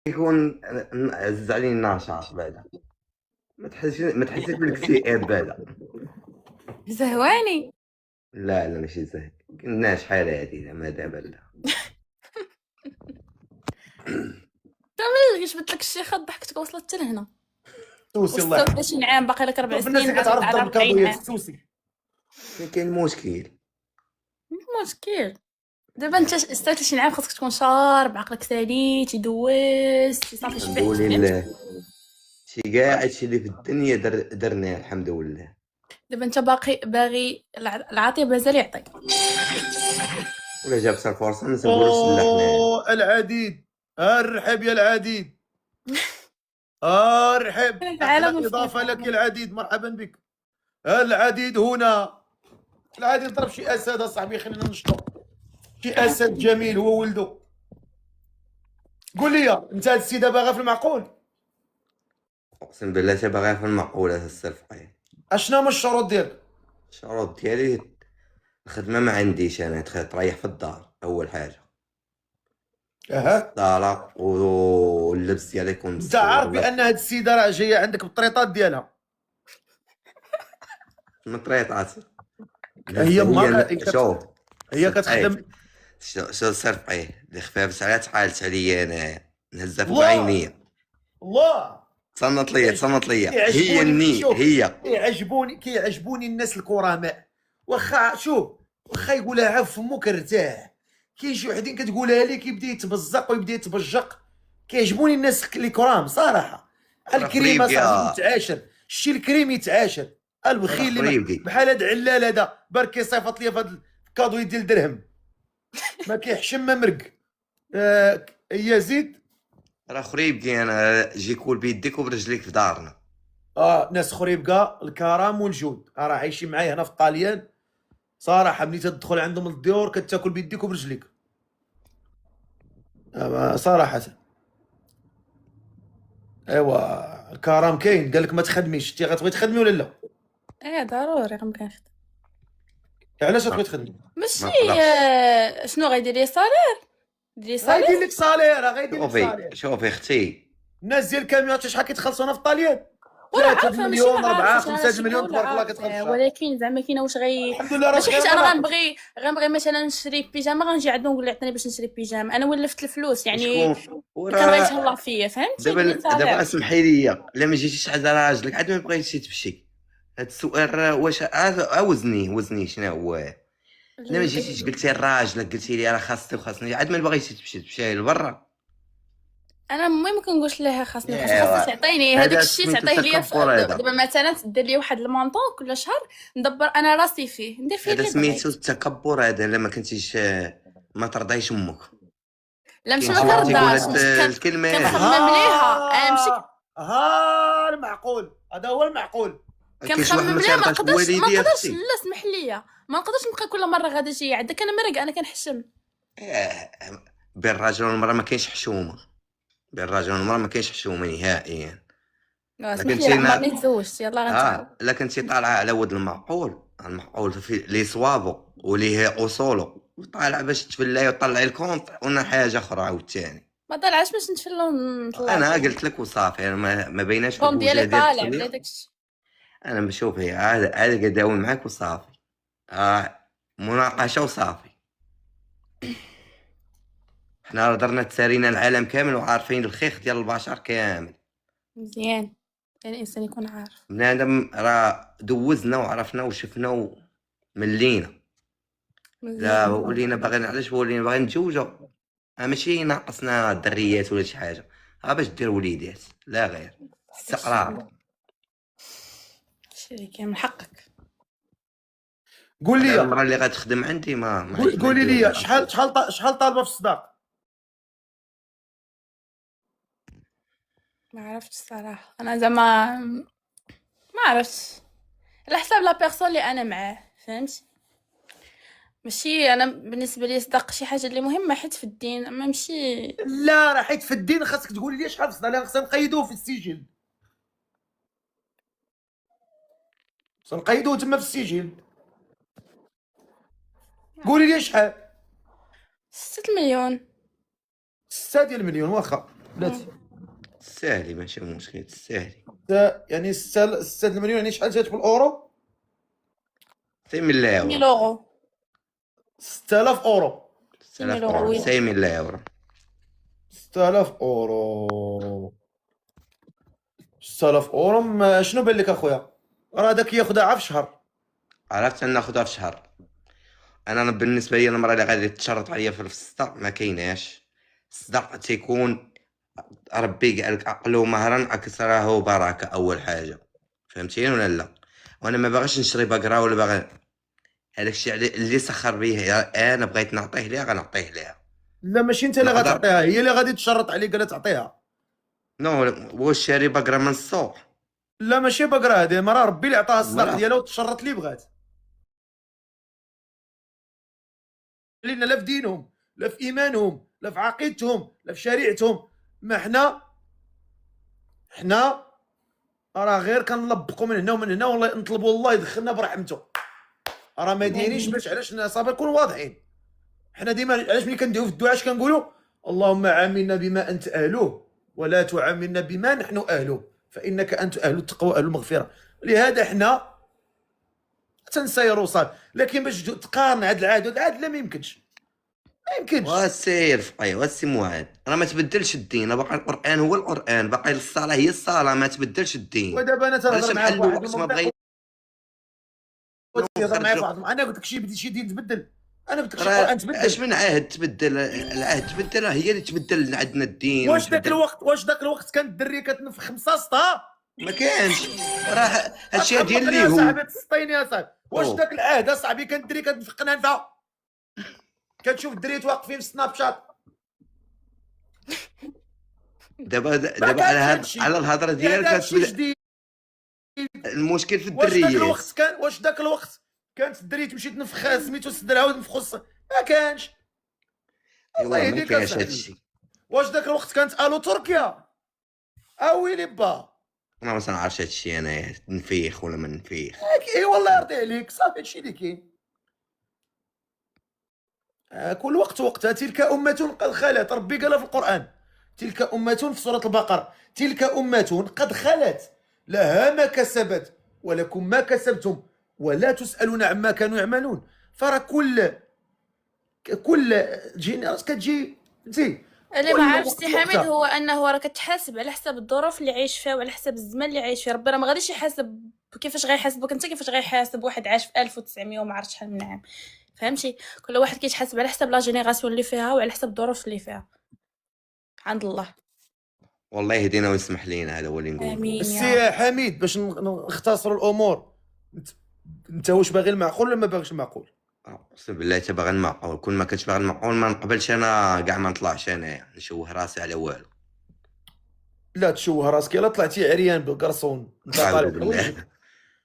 يكون عز عليه النشاط بعدا. ما تحسش بالاكتئاب بعدا. زهواني. لا لا ماشي زهق، كنا شحال هادي زعما دابا لا. ملي جبت لك الشيخه ضحكتك وصلت حتى لهنا. السوسي الله يرحمه. 26 عام باقي لك 4 شوف الناس سنين اللي كتعرف على تضرب 40 الكادويات عام. السوسي. فين كاين المشكل؟ مشكل. دابا انت 26 عام خاصك تكون شارب، عقلك سالي، تدوز، صافي الحمد شبعت. لله، شي كاع هادشي اللي في الدنيا درناه الحمد لله. دابا انت باغي العاطي مازال يعطي. ولا جابت الفرصه ما نقولوش لا حنايا. العديد الرحب يا العديد. الرحب العالم اضافه لك يا العديد، مرحبا بك. العديد هنا. العديد ضرب شي اسد اصاحبي، خلينا نشطو شي اسد جميل هو ولده. قول لي انت هاد السيده باغا في المعقول؟ اقسم بالله تا باغي في المعقوله السلفقيه. اشنا هما الشروط ديالك؟ الشروط ديالي الخدمه ما عنديش انا، تريح في الدار اول حاجه. اها. الصاله واللبس ديالي يكون انت مستور. عارف بان هاد السيده راه جايه عندك بالطريطات ديالها. مطريطات هي شوف هي كتخدم. شو السرفقيه اللي خفافت عليها تحالت عليا انا نهزها فوق الله. عينيا. الله تصنت ليا هي كيعجبوني. الني شوف، هي كيعجبوني الناس الكرماء. واخا شوف، واخا يقولها في فمو كرتاح. كاين شي وحدين كتقولها لي كيبدا يتبزق ويبدا يتبجق. كيعجبوني الناس اللي كرام صراحه. الكريم اصاحبي يتعاشر، الشي الكريم يتعاشر. البخيل اللي بحال هاد علال هذا برك صيفط لي في هاد الكادو ديال درهم ما كيحشم ما مرق. يزيد راه خريبكي انا جي كول بيديك وبرجليك في دارنا. ناس خريبكا الكرم والجود راه عايشين معايا هنا في الطاليان صراحه. ملي تدخل عندهم الديور كتاكل بيديك وبرجليك صراحه. ايوا الكرم كاين. قال لك ما تخدميش، انت غتبغي تخدمي ولا لا؟ ضروري غنبقى نخدم. علاش غتبغي تخدمي؟ ماشي شنو غيدير لي صالير؟ غيدير لك صالير، غيدير لك صالير. شوفي اختي، الناس ديال الكاميونات شحال كيتخلصوا هنا في الطاليان؟ ولا 3 عارفه مليون 4 5 5 مليون تبارك الله كتخلص. ولكن زعما كاينه واش الحمد لله راه ماشي حيت غير انا غنبغي مثلا نشري بيجامه غنجي عندو نقول له عطيني باش نشري بيجامه. انا ولفت الفلوس يعني كان يتهلا فيا فهمتي. دابا اسمحي لي الا ما جيتيش عند راجلك عاد ما بغيتيش تمشي. هاد السؤال واش وزني شنو هو؟ الا ما جيتيش قلتي لراجلك قلتي لي راه خاصني عاد ما بغيتي تمشي لبرا. انا المهم كنقولش لها خاصني تعطيني هذاك الشيء تعطيه ليا. دابا مثلا دير لي واحد المونطون كل شهر ندبر انا راسي فيه ندير فيه. هذا سميتو التكبر. هذا الا ما كنتيش ما ترضيش امك. لا ماشي ما ترضاش الكلمه كنخمم ليها. انا ماشي المعقول. هذا هو المعقول. كنخمم ليها. ما نقدرش لا اسمح لي ما نقدرش نبقى كل مره غادا جايه عندك انا مرق. انا كنحشم بين الراجل والمراه ما كاينش حشومه. بين الراجل والمراه ما كاينش حشومه نهائيا. ما تزوجت يلا غنتعاود. لا كنتي طالعه على ود المعقول في لي صوابو وليه اصولو وطالع باش تفلاي وطلعي الكونط ونا حاجه اخرى عاوتاني. ما طلعش باش نتفلو ونطلع. انا قلت لك وصافي. انا ما بيناش الكونط ديالي طالع بلا داكشي. انا بشوف هي عاد قداوي معاك وصافي. مناقشه وصافي. حنا درنا تسارينا العالم كامل وعارفين الخيخ ديال البشر كامل. مزيان يعني الانسان يكون عارف. بنادم راه دوزنا وعرفنا وشفنا وملينا. لا ولينا باغيين علاش ولينا باغيين نتزوجوا. ماشي ناقصنا الدريات ولا شي حاجه. باش دير وليدات لا غير استقرار. شريكه من حقك. قول لي المراه اللي غتخدم عندي ما قولي لي شحال طالبه في الصداق؟ ما عرفتش الصراحه. انا زعما ما عرفتش على حساب لا بيرسون اللي انا معاه فهمتي. ماشي انا بالنسبه لي صدق شي حاجه اللي مهمه حيت في الدين. اما ماشي لا راه حيت في الدين خاصك تقولي لي شحال في الصداق. خاصنا نقيدوه في السجل. نقيدوه تما في السجل. قولي لي شحال. 6 مليون. 6 ديال المليون واخا بلاتي. تستاهلي ماشي مشكل تستاهلي. يعني 6 المليون يعني شحال جات بالاورو؟ 6000 1000 يورو. اورو. 6000 اورو. 6000 6000 اورو اورو. وي. 6000 يورو. 6000 اورو. 6000 اورو شنو بان لك اخويا؟ راه داك ياخذها عا في شهر. عرفت ناخذها في شهر. انا بالنسبه لي المراه اللي غادي تشرط عليا في الصداق ما كايناش. الصداق تيكون ربي قالك عقله مهرا اكثره بركه اول حاجه، فهمتيني ولا لا؟ وانا ما باغيش نشري بقره ولا باغي هذاك الشيء اللي سخر بيه انا بغيت نعطيه ليها غنعطيه ليها. لا ماشي انت اللي نقدر غتعطيها، هي اللي غادي تشرط عليك قالت تعطيها. نو واش شاري بقره من السوق؟ لا ماشي بقرا، هذه مرا ربي اللي عطاها الصداق مرا ديالها وتشرط اللي بغات. لينا لا في دينهم، لا في ايمانهم، لا في عقيدتهم، لا في شريعتهم. ما حنا راه غير كنلبقوا من هنا ومن هنا، والله نطلبوا الله يدخلنا برحمته. راه ما دايرينش باش علاش صافي نكونوا واضحين. حنا ديما علاش ملي كندعيو في الدعاء اش كنقولوا؟ اللهم عاملنا بما انت اهله ولا تعاملنا بما نحن اهله فانك انت اهل التقوى اهل المغفره. لهذا حنا تنسيروا صافي، لكن باش تقارن هاد العاد وهاد العاد لا ما يمكنش، ما يمكنش. والسير فقي والسي موعد راه ما تبدلش الدين، باقي القران هو القران، باقي الصلاه هي الصلاه، ما تبدلش الدين. ودابا انا علاش تنهضر معاك نحلوا واحد وقت ما الموضوع، بغينا تهضر معايا في نخرجوا؟ واحد انا قلت لك شي دين تبدل، انا قلت لك شي راه قران اش تبدل. من عهد تبدل؟ العهد تبدل هي اللي تبدل عندنا الدين وتبدل. واش داك الوقت كانت الدريه كتنفخ خمسه سطا؟ ما كانش. راه هادشي ديال تحمقني يا اليهود. صاحبي، تسطيني يا صاحبي. واش أوه. داك العهد اصاحبي كانت الدريه كتنفخ قنانفه؟ كتشوف الدريات واقفين في سناب شات؟ دابا على هادشي على الهضره ديالك هادشي جديد. المشكل في واش داك الدريات. الوقت كانت الدريه تمشي تنفخ سميتو السدرعه ونفخو ما كانش. الله ايوا ما يهديك كاينش اصاحبي. هادشي. واش داك الوقت كانت الو تركيا؟ اويلي با. انا ما تنعرفش هادشي انايا نفيخ ولا ما نفيخ. اي والله يرضي عليك، صافي هادشي اللي كاين. كل وقت وقتها. تلك أمة قد خلت، ربي قالها في القرآن. تلك أمة في سورة البقرة، تلك أمة قد خلت لها ما كسبت ولكم ما كسبتم ولا تسألون عما كانوا يعملون. فراه كل جينيراس كتجي فهمتي. اللي ما عرفش سي حميد هو انه راه كتحاسب على حسب الظروف اللي عايش فيها وعلى حسب الزمان اللي عايش فيه. ربي راه ما غاديش يحاسب كيفاش غيحاسبك انت، كيفاش غيحاسب واحد عاش في 1900 وما عرفت شحال من عام. فهمتي؟ كل واحد كيتحاسب على حسب لا جينيراسيون اللي فيها وعلى حسب الظروف اللي فيها عند الله. والله يهدينا ويسمح لينا، هذا هو اللي نقول. امين يا السي حميد باش نختصروا الامور، انت واش باغي المعقول ولا ما باغيش المعقول؟ اقسم بالله حتى باغي المعقول. كل ما كنت باغي المعقول ما نقبلش انا كاع ما نطلعش انايا نشوه راسي على والو. لا تشوه راسك، الا طلعتي عريان بالقرصون انت أعوذ طالب بالله. حوايجك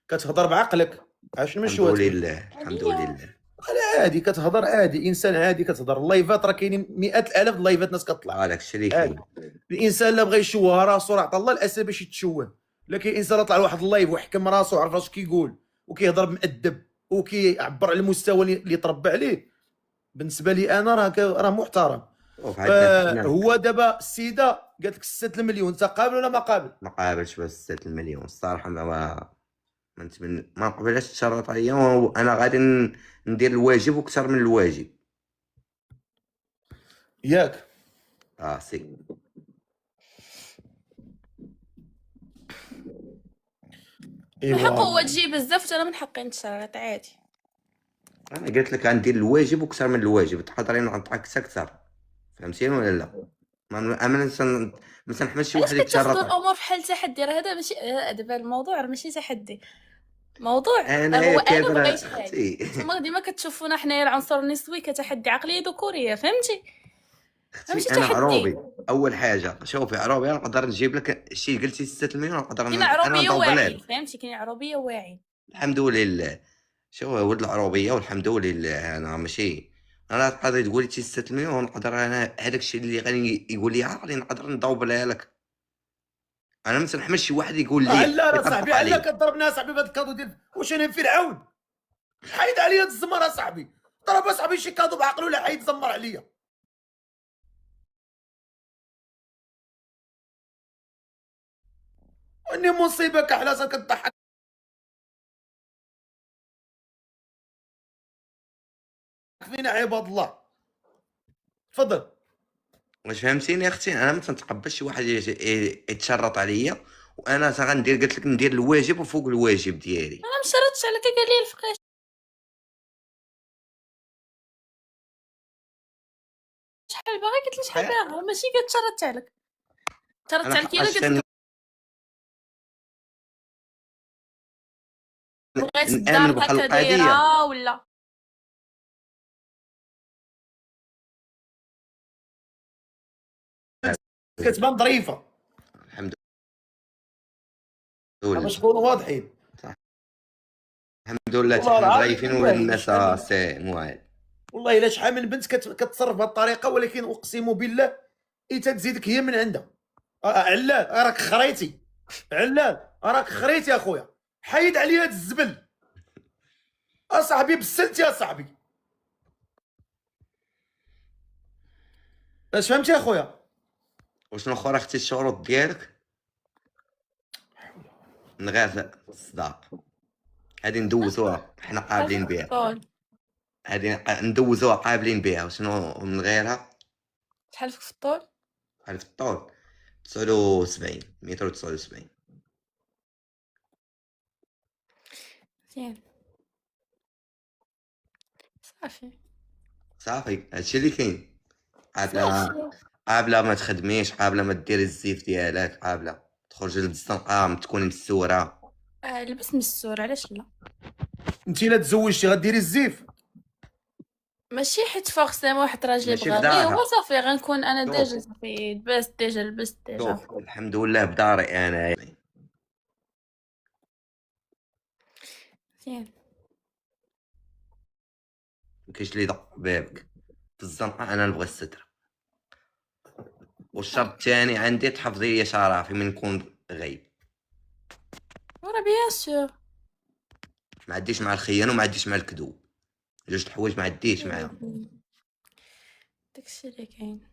كتهضر بعقلك. عاش من الحمد شوات لله الحمد لله. لا عادي كتهضر عادي، انسان عادي كتهضر. اللايفات راه كاينين مئات الالاف د اللايفات ناس كطلع. هذاك الشيء اللي عادي. كاين. الانسان لا بغى يشوه راسو راه عطا الله الاسباب باش يتشوه، لكن الانسان طلع لواحد اللايف وحكم راسو وعرف راسو كيقول وكيهضر مؤدب وكيعبر على المستوى اللي تربى عليه، بالنسبه لي انا راه محترم. هو دابا السيده قالت لك 6 المليون، انت قابل ولا ما قابل؟ ما قابلش بس 6 المليون الصراحه. ما نقبلش تشرط عليا، وانا غادي ندير الواجب واكثر من الواجب. ياك سي من حقه هو تجي بزاف وانا من حقي نتشرط عادي. انا قلت لك غندير الواجب واكثر من الواجب، تحضري نعطيك اكثر. فهمتيني ولا لا؟ ما تنحملش شي واحد يتشرط. كتاخذوا الامور بحال تحدي، راه هذا ماشي دابا الموضوع راه ماشي تحدي. موضوع انا هو كابر انا بغيت حاجه. نتوما ديما كتشوفونا حنايا العنصر النسوي كتحدي عقليه ذكوريه، فهمتي؟ ماشي انا تحدي. عروبي اول حاجه. شوفي عروبي نقدر نجيب لك شي قلتي 6 المليون نقدر كاين انا عروبيه نضرب واعي، لك. فهمتي؟ كاين عروبيه واعي. الحمد لله. شوف ولد العروبيه والحمد لله. انا ماشي انا تقدري تقولي شي 6 المليون نقدر انا هذاك الشيء اللي غادي يقول لي عقلي نقدر ندوبلها لك. انا ما تنحملش شي واحد يقول لي لا يطبق صاحبي عليه. علا كضربنا صاحبي بهذا الكادو ديال واش انا فرعون؟ حيد عليا الزمر صاحبي، ضرب صاحبي شي كادو بعقله ولا حيد زمر عليا. اني مصيبه كحله كتضحك فينا عباد الله. تفضل. واش فهمتيني اختي؟ انا ما تنتقبلش شي واحد يتشرط عليا، وانا غندير، قلت لك ندير الواجب وفوق الواجب ديالي. انا ما شرطتش عليك، قال لي الفقيه شحال باغي، قلت له شحال باغي، ماشي كتشرط عليك. شرطت انا عليك الا حقاش قلت لك بغيت نامن الدار بواحد هكا القضيه. دايره ولا كتبان ظريفه. الحمد باش لله، نكونوا واضحين. الحمد لله. والله حنا العظيم ضعيفين ولا والله الناس شحال سي موال. والله الا شحال من بنت كتصرف بهذه الطريقه، ولكن اقسم بالله اي تزيدك هي من عندها. علال راك خريتي، علال راك خريتي اخويا، حيد عليا هاد الزبل اصاحبي، بسلت يا صاحبي. اش فهمتي اخويا؟ وشنو اخر اختي الشروط ديالك؟ من غير الصداق، هادي ندوزوها حنا قابلين بها، طول. هادي ندوزوها قابلين بها. وشنو من غيرها؟ شحال فيك في الطول؟ بحال في الطول 79 متر و79. مزيان صافي صافي هادشي اللي كاين. قابله صافي. قابله ما تخدميش، قابله ما ديري الزيف ديالك، قابله تخرجي للزنقه تكوني مسوره. لبس مستور، علاش لا؟ انت الا تزوجتي غديري الزيف؟ ماشي حيت فورسيمون واحد راجل ماشي يبغى في غير هو دارها. صافي غنكون انا شوف. ديجا صافي لبست ديجا لبست ديجا. شوف الحمد لله بداري انا. مزيان مكاينش اللي يدق بابك في الزنقه، انا نبغي الستر. والشرط الثاني عندي تحفظي لي شرفي من نكون غايب. ورا بيان سور. ما عديش مع الخيانه وما عديش مع الكذوب، جوج الحوايج ما عديش معاهم. داكشي اللي كاين.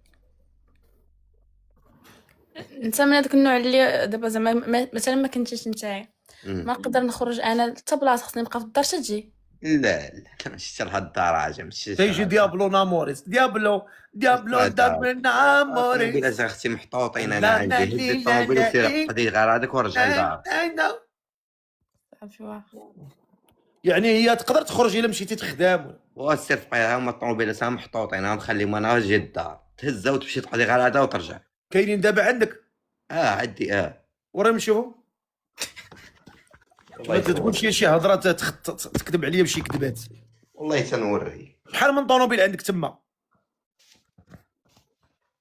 انت من هذاك النوع اللي دابا زعما مثلا ما كنتيش نتايا، ما نقدر نخرج انا حتى بلاصه، خصني نبقى في الدار تجي. لا لا ماشي لهاد الدرجه، ماشي تيجي ديابلو ناموريس، ديابلو دابل ناموريس. بلا اختي محطوطين. انا عندي هز الطوموبيل وسير قضي غير هذاك ورجع لدار. صافي واخا. يعني هي تقدر تخرج الا مشيتي تخدم. وسير فقيها هما الطوموبيلات محطوطين، نخليهم انا نجي للدار تهزها وتمشي تقضي غير هذا وترجع. كاينين دابا عندك؟ عندي. ورا نمشيو. ما تقول شي هضره تكذب عليا بشي كذبات. والله تنوريك. شحال من طوموبيل عندك تما؟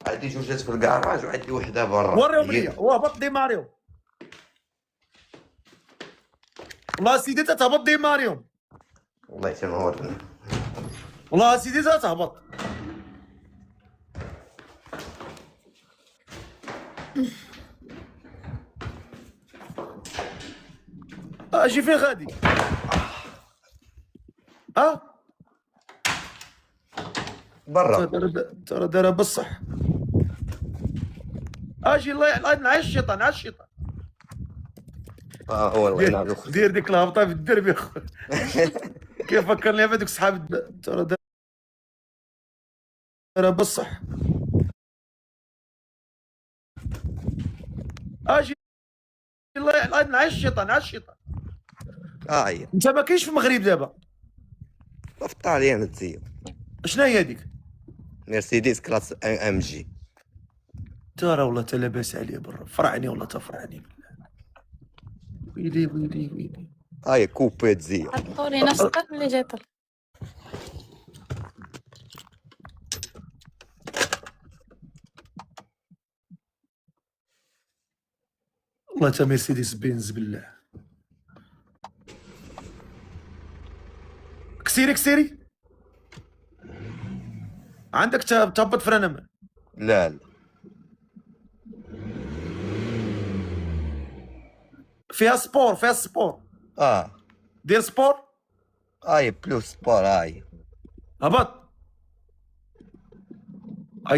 عندي جوجات في الكراج وعندي وحده برا. وريهم ليا. هبط ديماريو. والله سيدي تهبط ديماريو. والله تنورني. والله سيدي تهبط. اجي فين غادي؟ برا ترى دارها بصح. اجي الله نعيش الشيطان، نعيش الشيطان. هو الله دير ديك الهبطه في الدرب يا خويا. كيف فكرني بهذوك صحاب. ترى دارها بصح. اجي الله نعيش الشيطان، نعيش الشيطان. انت ما كاينش في المغرب دابا؟ في الطاليان تزيد. شنو هي هذيك؟ مرسيدس كلاس ام جي. ترى والله تا لاباس عليه برا، فرعني والله تفرعني بالله. ويلي ويلي ويلي. كوبي تزيد. عطوني نفس الطرف اللي جاي طلع. والله تا مرسيدس بنز بالله. كسيري عندك تهبط فرانه؟ لا فيها سبور. دير سبور. بلوس سبور. هبط.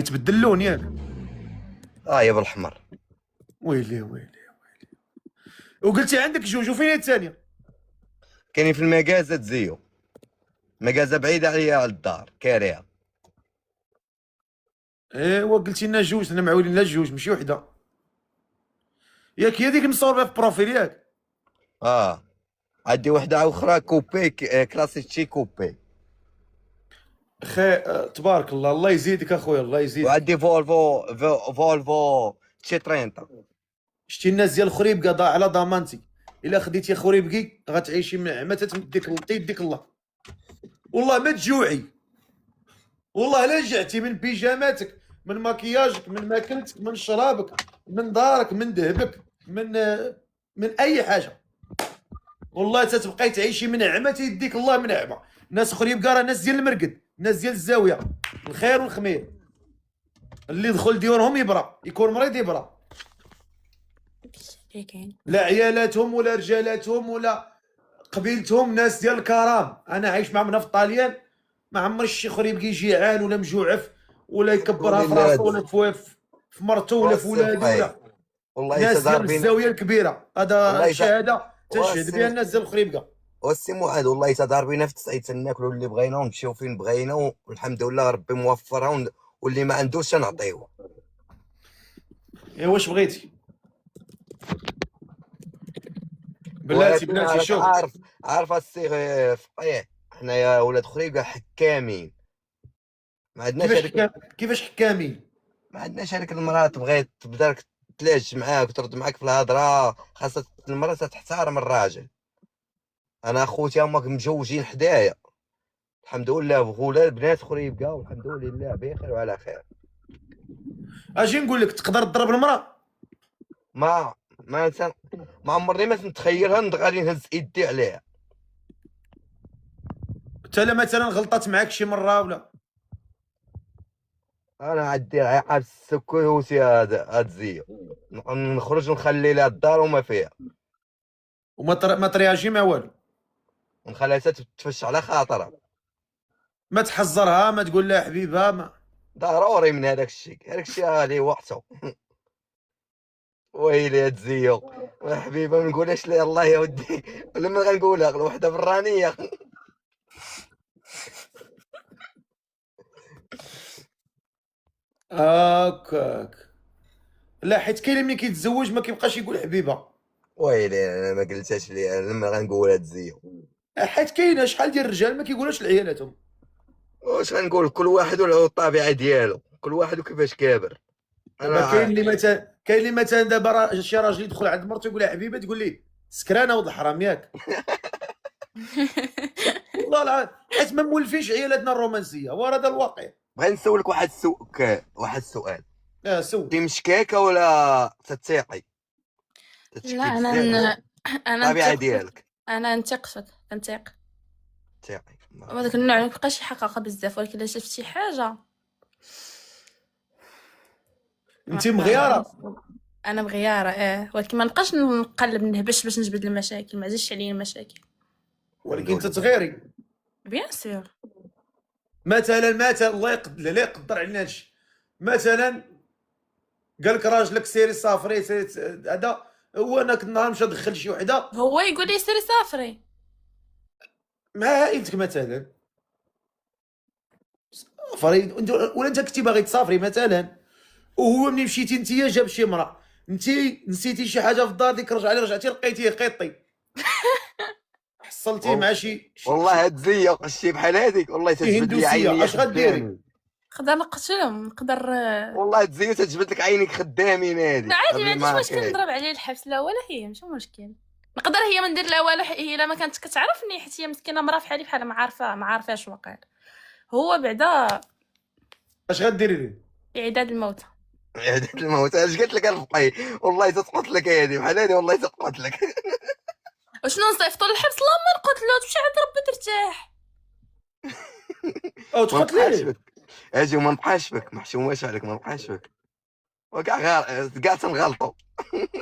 تبدل اللون ياك. بالحمر. ويلي وقلتي عندك جوج، وفين هي الثانيه؟ كاينين في المكازة تزيو، مكازة بعيدة عليا على الدار كاريها. ايوا قلتي لنا جوج، انا معولين لا جوج ماشي وحده. ياك هي ديك مصور بها في بروفيل ياك؟ عندي وحدة أخرى كوبي كلاسيتشي كوبي، تبارك الله، الله يزيدك اخويا، الله يزيدك. وعندي فولفو تشي 30. شتي الناس ديال خريبكا على ضمانتي، الا خديتي خريبكي غتعيشي من نعمه تمديك يديك الله. والله ما تجوعي، والله لا جعتي من بيجاماتك، من مكياجك، من ماكلتك، من شرابك، من دارك، من ذهبك، من اي حاجه، والله تتبقاي تعيشي من نعمه يديك الله من نعمه. ناس خريبكا راه ناس ديال المرقد، ناس ديال الزاويه، الخير والخمير، اللي يدخل ديورهم يبرا، يكون مريض يبرا، لا عيالاتهم ولا رجالاتهم ولا قبيلتهم، ناس ديال الكرام. انا عايش مع من في الطاليان، ما عمر شي خريب كيجي جيعان ولا مجوعف ولا يكبرها في راسو ولا في مرته ولا في ولادو ولا. والله ناس ديال تضاربين الزاويه الكبيره، هذا شهاده تشهد بها الناس ديال الخريبكا. والسي معاذ، والله تضاربينا في التصعيد تناكلوا اللي بغينا ونمشيو فين بغينا، والحمد لله ربي موفرها، واللي ما عندوش نعطيوه. ايوا واش بغيتي بلاتي شوف. عارف السي فقيه، حنايا ولاد خريبكا حكامين، ما عندناش كيفاش حكامين؟ ما عندناش هذيك المراه تبغي تبدا تلاج معاك وترد معاك في الهضره، خاصها المراه تحترم الراجل. انا خوتي هما مجوجين حدايا الحمد لله، بغولاد بنات خريبكا والحمد لله بخير وعلى خير. اجي نقول لك تقدر تضرب المراه؟ ما عمرني ما نتخيلها غادي نهز يدي عليها. حتى لا مثلا غلطات معاك شي مره ولا؟ انا عندي عقاب السكوتي هاد زيو، نخرج ونخلي لها الدار وما فيها، ما ترياجي ما والو، ونخليها تتفش على خاطرها، ما تحذرها، ما تقول لها حبيبها، ما ضروري من هذاك الشيء هذه وقته. ويلي هاد زيو حبيبه، ما نقولهاش لي الله يا ودي، لما غنقولها وحده برانيه. هاكاك. لا حيت كاين ملي كيتزوج ما كيبقاش يقول حبيبه. ويلي انا ما قلتهاش لي لما غنقول هاد زيو، حيت كاينه شحال ديال الرجال ما كيقولوش لعيالاتهم. واش غنقول؟ كل واحد وله الطبيعه ديالو، كل واحد وكيفاش كابر. دابا كاين اللي مثلا دابا شي راجل يدخل عند مرته يقول لها حبيبه، تقول ليه سكرانه ولد الحرام ياك. والله العظيم حيت ما مولفينش عيالاتنا الرومانسيه، وهذا الواقع. بغيت نسولك واحد السؤال. سول. انت مشكاكه ولا تتيقي؟ لا انا الطبيعه ديالك انا نتيقشك كنتيق تيقي هذاك النوع ما كيبقاش يحقق بزاف، ولكن الا شفت شي حاجه. انت مغياره؟ انا مغياره ولكن ما نبقاش نقلب نهبش باش نجبد المشاكل، ما عزيزش عليا المشاكل، ولكن انت تغيري بيان سور. مثلا الله يقدر علينا هادشي، مثلا قال لك راجلك سيري صافري هذا هو، انا كل نهار مشى دخل شي وحده هو يقول لي سيري صافري مع عائلتك مثلا، صافري ولا انت كنتي باغي تسافري مثلا، وهو ملي مشيتي انت جاب شي مرا، انت نسيتي شي حاجه في الدار، ديك رجعتي لقيتيه قيطي. حصلتيه مع شي والله هاد زيو شي بحال هذيك، والله تجبد لي عيني. اش غديري؟ نقدر نقتلهم، نقدر والله تزيو تجبد لك عينيك خدامين هذه. لا عادي، ما عنديش مشكل نضرب عليه الحبس، لا ولا هي ماشي مشكل. نقدر هي ما ندير لا والو، هي الا ما كانت كتعرفني، حيت هي مسكينه مرا في حالي بحال ما عارفاش واقع. هو بعدا اش غديري ليه؟ اعداد الموتى. اعداد الموتى؟ اش قلت لك الفقي؟ والله تتقتل لك هذه بحال هذه، والله تتقتل لك. وشنو نصيفطو للحبس؟ لا ما نقتلو، تمشي عند ربي ترتاح. او تقتلي اجي وما نبقاش بك، محشوماش عليك، ما نبقاش بك وكاع كاع تنغلطوا.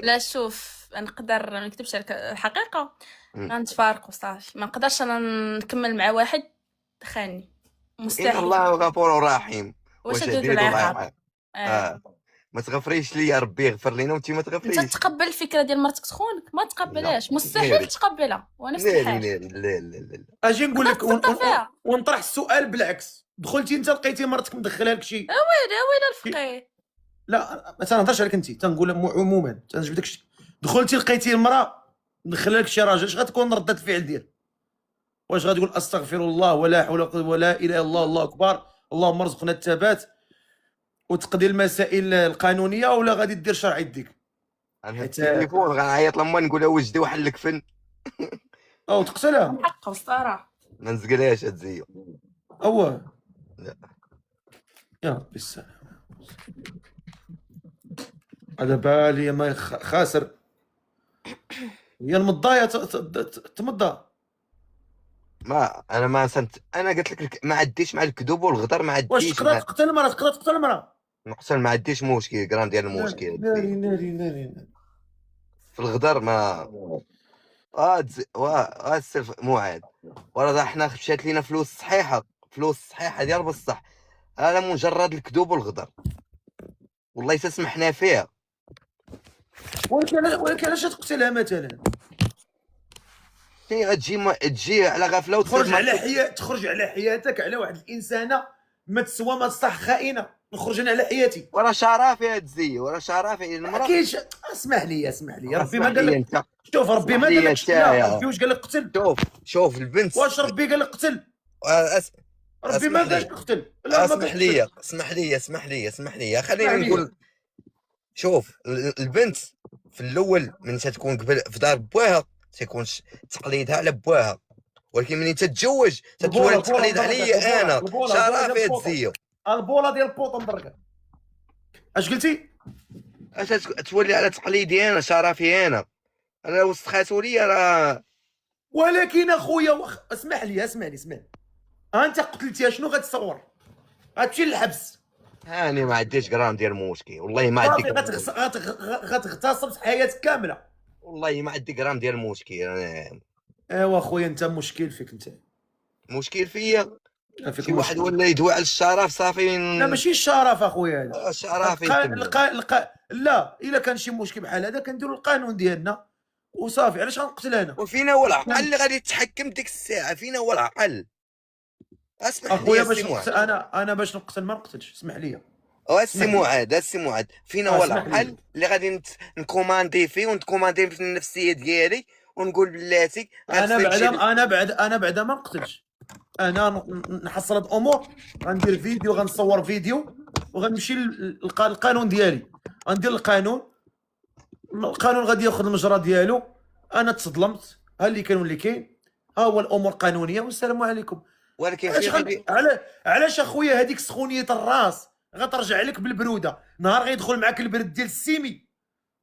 لا شوف، نقدر ما نكتبش عليك الحقيقه، غنتفارقوا صافي. ما نقدرش انا نكمل مع واحد خاني، مستحيل. الله غفور رحيم واش ندير العقاب؟ ما تغفريش ليا، ربي يغفر لينا وانت ما انت تغفريش. تقبل الفكره ديال مرتك تخونك؟ ما تقبلهاش، لا مستحيل ناري تقبلها ونفس ناري الحال. ناري، لا لا لا لا. اجي نقول لك تصدق فيها. ونطرح السؤال بالعكس. دخلتي انت لقيتي مرتك مدخلها لك شي ويلي الفقيه. لا ما تنهضرش عليك انت، تنقول عموما تنجبد داكشي. دخلتي لقيتي المراه مدخلها لك شي راجل، اش غتكون ردة الفعل ديالك؟ واش غتقول استغفر الله ولا حول ولا قوه ولا اله الا الله الله اكبر اللهم ارزقنا الثبات وتقضي المسائل القانونيه، ولا غادي دير شرع يديك انا حيت التليفون غنعيط لما نقول لها وجدي واحد الكفن او تقتلها؟ حقه الصراحه. ما نزقلهاش هاد زيو. هو لا يا ربي السلام. على بالي ما خاسر هي المضايا تمضى. ما انا ما سنت، انا قلت لك ما عديش مع الكذوب والغدر، ما واش عديش تقدر مع تقتل المراه؟ تقدر تقتل المراه؟ نقصان، ما عديش مشكل كرام ديال المشكل ناري ناري ناري. في الغدر. ما السلف موعد وراه حنا مشات لينا فلوس صحيحه، فلوس صحيحه ديال بصح، انا مجرد الكذوب والغدر والله تسمحنا فيها. ولكن علاش تقتلها مثلا؟ هي تجي على غفله تخرج على حياتك على واحد الانسانه ما تسوى ما تصح، خائنه. نخرج انا على حياتي ورا شرافي هاد الزي، ورا شرافي المراه. كاينش. اسمح لي ربي ما اسمح قال لي لك. انت، شوف ربي ما اسمح لي قال لك نتايا. ربي واش قال لك قتل؟ شوف البنت، واش ربي قال لك قتل؟ ربي ما اسمح قالش لي، قتل. لا ما قالش قتل. اسمح لي خليني نقول. شوف البنت في الاول من تكون قبل في دار بواها تيكون تقليدها على بواها، ولكن ملي تتزوج تتولي التقليد عليا انا. شرافي تزيو البوله ديال البوط مدركه. اش قلتي؟ تولي على تقليدي انا، شرفي انا وسخاتو ليا راه. ولكن اخويا اسمح لي انت قتلتيها شنو غتصور؟ غتمشي للحبس. هاني ما عنديش غرام ديال المشكل، والله ما عندي. غتغتصب حياتك كامله. والله ما عندي غرام ديال المشكل انا. ايوا اخويا انت مشكل فيك، انت مشكل فيا. فيك شي واحد ولا يدوي على الشرف صافي. لا ماشي الشرف اخويا هذا. الشرف لا الا كان شي مشكل بحال هذا كنديروا القانون ديالنا وصافي. علاش غنقتل انا؟ وفينا هو العقل اللي غادي يتحكم ديك الساعه؟ فينا هو العقل؟ اسمح لي اخويا باش نقتل انا باش نقتل ما نقتلش. اسمح لي السي معاد فينا هو العقل اللي غادي نكوماندي فيه ونكوماندي في النفسيه ديالي ونقول بلاتي انا بعدا ما نقتلش. انا نحصل هاد الامور، غندير فيديو، غنصور فيديو وغنمشي للقانون ديالي. غندير القانون غادي ياخذ المجرى ديالو. انا تصدمت، ها اللي كان واللي كاين، ها هو الامور قانونيه والسلام عليكم. ولكن علاش اخويا هذيك سخونيه الراس غترجع لك بالبروده نهار غيدخل معاك البرد ديال السيمي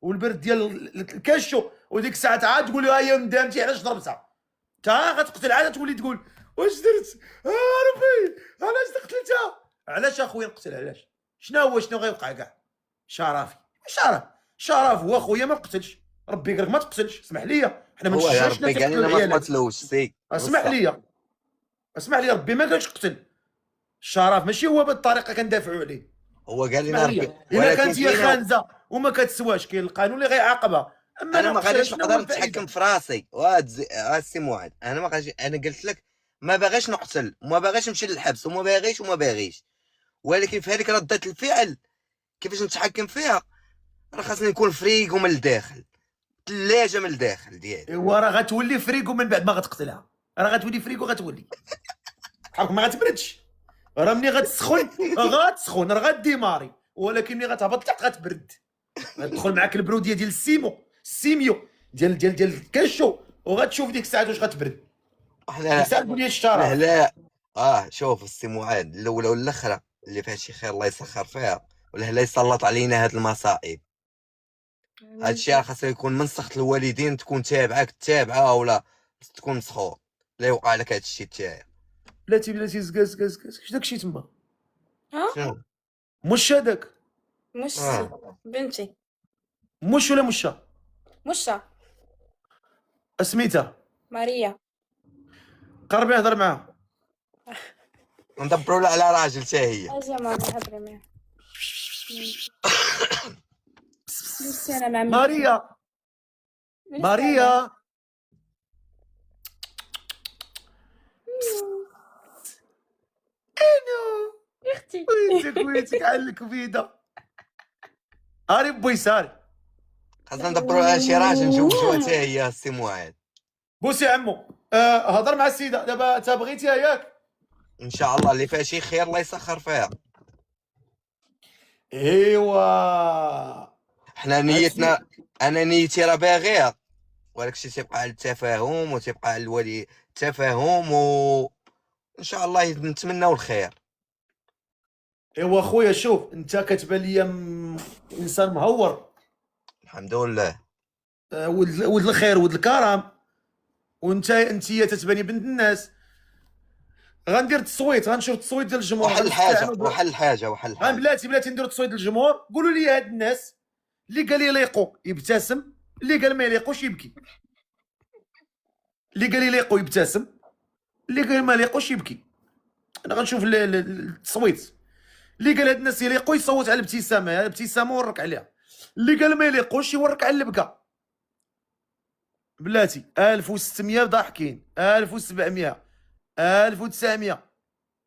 والبرد ديال الكاشو، وديك الساعه عاد تقول له هي ندامتي علاش ضربتها. تا غتقتل عاد تولي تقول واش درت؟ ربي علاش قتلتها؟ علاش اخويا نقتل؟ علاش؟ شنو غيوقع كاع؟ شرف هو اخويا ما نقتلش. ربي قالك ما تقتلش. اسمح لي حنا ما نشجعش ربي قال لنا ما تقتلوش. سي اسمح لي ربي ما قالش قتل. الشرف ماشي هو بالطريقه كندافعوا عليه. هو قال لنا ربي الا كانت هي خانزه وما كتسواش كاين القانون اللي غيعاقبها. اما انا ما غاديش نقدر نتحكم في راسي. السي معاد انا ما غادي، انا قلت لك ما باغيش نقتل وما باغيش نمشي للحبس وما باغيش، ولكن في هذيك ردة الفعل كيفاش نتحكم فيها؟ راه خاصني نكون فريق من الداخل، ثلاجه من الداخل ديالي. ايوا راه غتولي فريكو من بعد ما غتقتلها. راه غتولي فريكو غتولي ما غتبردش. راه ملي غتسخن راه غديماري، ولكن ملي غتهبط تحت غتبرد. غتدخل معاك البروديه ديال السيميو ديال الكاشو، وغتشوف ديك الساعه واش غتبرد. ديك الساعه تقول لي الشرف. لا شوف السي معاد، الاولى والاخرى اللي فيها شي خير الله يسخر فيها، ولا يسلط علينا هاد المصائب. هاد الشيء راه خاصو يكون من سخط الوالدين، تكون تابعه ولا تكون مسخور لا يوقع لك هاد الشيء تاعي. بلاتي زكاز اش داكشي تما؟ شنو مش هذاك؟ مش بنتي مش ولا مشا؟ مشا سميتها ماريا. قربي هضر معاها. ندبروا على راجل حتى هي. اجي ماما هضري معاها. ميرسي انا مع ماريا ماريا يا اختي ويتك على الكبيده. هاري بويساري خاصنا ندبروا لها شي راجل نجوجوها حتى هي السي معاذ. بوسي عمو. هضر مع السيده دابا. انت بغيتيها ياك؟ ان شاء الله اللي فيها شي خير الله يسخر فيها. ايوا حنا نيتنا، انا نيتي راه باغيها، ولكن شي تيبقى على التفاهم وتبقى على الولي التفاهم، و ان شاء الله نتمناو الخير. ايوا خويا شوف، انت كتبان ليا انسان مهور، الحمد لله. ولد الخير ولد الكرم، وانتيا تتباني بنت الناس. غندير التصويت، غنشوف التصويت ديال الجمهور. وحل الحاجه بلاتي نديرو التصويت ديال الجمهور. قولوا لي هاد الناس اللي قال يليقوا يبتسم، اللي قال ما يليقوش يبكي. اللي قال يليقوا يبتسم، اللي قال ما يليقوش يبكي. انا غنشوف التصويت. اللي قال هاد الناس يليقوا يصوت على الابتسامه، الابتسامه ورك عليها. اللي قال ما يليقوش يورك على البكا. بلاتي 1600 ضاحكين، 1700، 1900،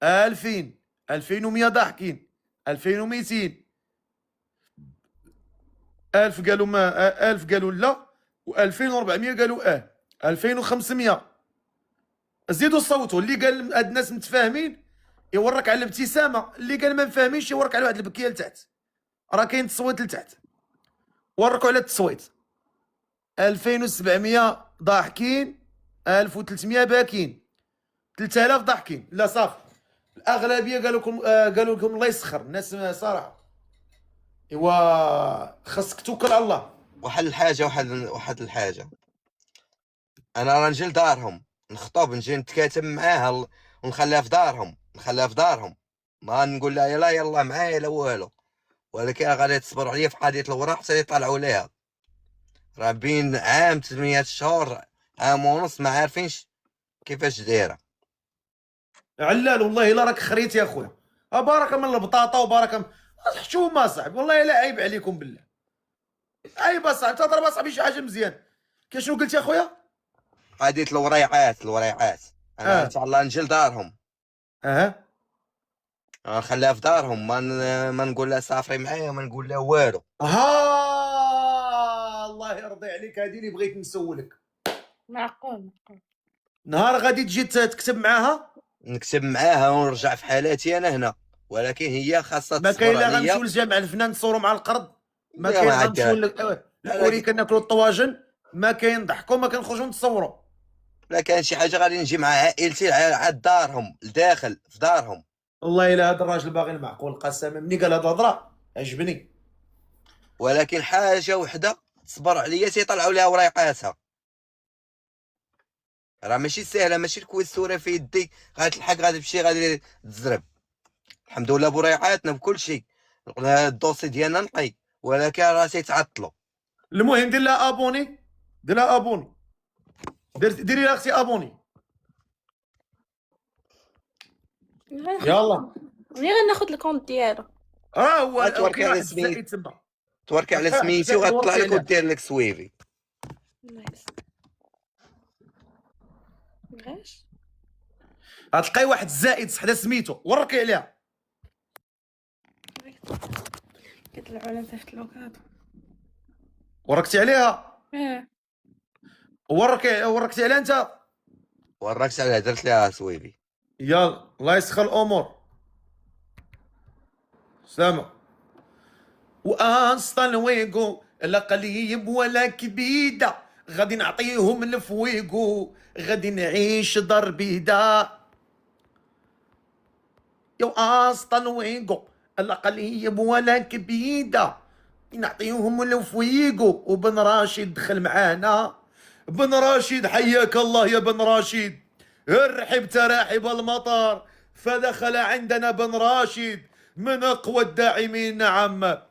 2000، 2100 ضاحكين، 2200، 1000 قالوا ما، 1000 قالوا لا، و2400 قالوا 2500. زيدوا صوتوا. اللي قال هاد الناس متفاهمين يورك على الابتسامه، اللي قال ما مفاهمينش يورك على واحد البكيه لتحت. راه كاين تصويت لتحت، وركوا على التصويت. 2700 ضاحكين، 1300 باكين، 3000 ضاحكين. لا صافي، الاغلبيه قالوا لكم الله يسخر الناس صراحه. ايوا خاصك توكل على الله. واحد الحاجه، انا راه دارهم نخطب، نجي نتكاتب معاها ونخليها في دارهم، ما نقول لها يلا معايا لا والو، ولكن غادي تصبر عليا في قضيه الوراق حتى يطلعوا ليها. راه بين عام 8 شهور، عام ونص، ما عارفينش كيفاش دايره. علال والله الا راك خريت يا خويا. بارك من البطاطا وبارك الحشومه صاحبي، والله الا عيب عليكم بالله. عيب اصاحبي، تضرب اصاحبي شي حاجه مزيان. شنو قلت يا خويا؟ قضيه الوريعات انا ان شاء الله نجي دارهم، نخليها في دارهم، ما نقول لها سافري معايا، ما نقول لها والو. الله يرضي عليك، هذه اللي بغيت نسولك. معقول. نهار غادي تجي تكتب معاها، نكتب معاها ونرجع في حالاتي انا هنا، ولكن هي خاصها ما تصبر كاين لا عليا. غنمشيو للجامع الفنان نصوروا مع القرض، ما لا، كاين ما غنمشيو عندها. نوريك ناكلوا الطواجن، ما كاين نضحكوا، ما كنخرجوا نتصوروا. لا كان شي حاجه غادي نجي مع عائلتي عاد دارهم، لداخل في دارهم. والله الا هذا الراجل باغي المعقول، قسما ملي قال هاد الهضره عجبني. ولكن حاجه وحده، تصبر عليا تيطلعوا لها وريقاتها. راه ماشي سهله، ماشي الكويس السوري في يدي غتلحق، غادي تمشي غادي تزرب. الحمد لله بريقاتنا بكل شيء، الدوسي ديالنا نقي، ولكن راه تيتعطلوا. المهم دير لها ابوني، ديري لها اختي ابوني. يلا ملي غناخد الكونت ديالو. هو توركي كاين على واحد الزائد تما، توركي على سميتي وغتطلع لك ودير لك سويفي. علاش غتلقاي واحد الزائد حدا سميتو، وركي عليها. كيطلعوا لنا في الفلوكات. وركتي عليها؟ وركتي عليها انت؟ وركت عليها، درت لها سويفي. يلا الله يسخر الامور. سلامة. واصلا ويقو لا قليب ولا كبيده، غادي نعطيهم الفويقو، غادي نعيش دار بيدا. يا اصلا ويقو لا قليب ولا كبيده، نعطيهم الفويقو. وبن راشد دخل معانا. بن راشد حياك الله يا بن راشد، ارحب تراحب المطر، فدخل عندنا بن راشد من اقوى الداعمين. نعم